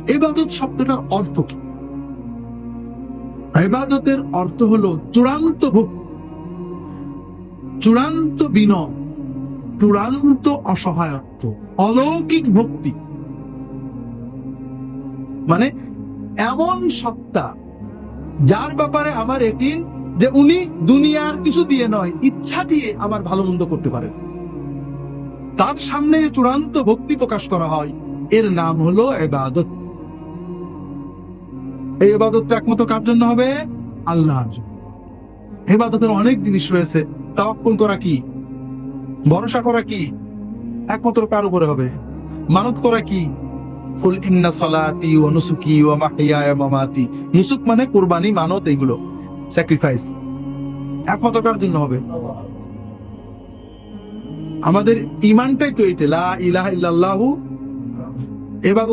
ইবাদত শব্দটার অর্থ কি? ইবাদতের অর্থ হলো চূড়ান্ত ভক্তি, চূড়ান্ত বিনয়, চূড়ান্ত অসহায়ত্ব, অলৌকিক ভক্তি। মানে এমন সত্তা যার ব্যাপারে আমার একিন যে উনি দুনিয়ার কিছু দিয়ে নয়, ইচ্ছা দিয়ে আমার ভালো মন্দ করতে পারেন। তার সামনে চূড়ান্ত ভক্তি প্রকাশ করা হয়, এর নাম হলো ইবাদত। এই ইবাদতটা একমাত্র কার জন্য হবে? আল্লাহর জন্য। ইবাদতের অনেক জিনিস রয়েছে। তাওয়াক্কুল করা কি? ভরসা করা কি? একমাত্র কার উপরে হবে? মানত করা কি? কুল ইন্না সালাতি ওয়া নুসুকি ওয়া মাহইয়ায়া ওয়া মামাতি। নুসুক মানে কুরবানি, মানত, এগুলো স্যাক্রিফাইস একমাত্র কার জন্য হবে? আমাদের ঈমানটাই তো এটা, লা ইলাহা ইল্লাল্লাহু। ইবাদত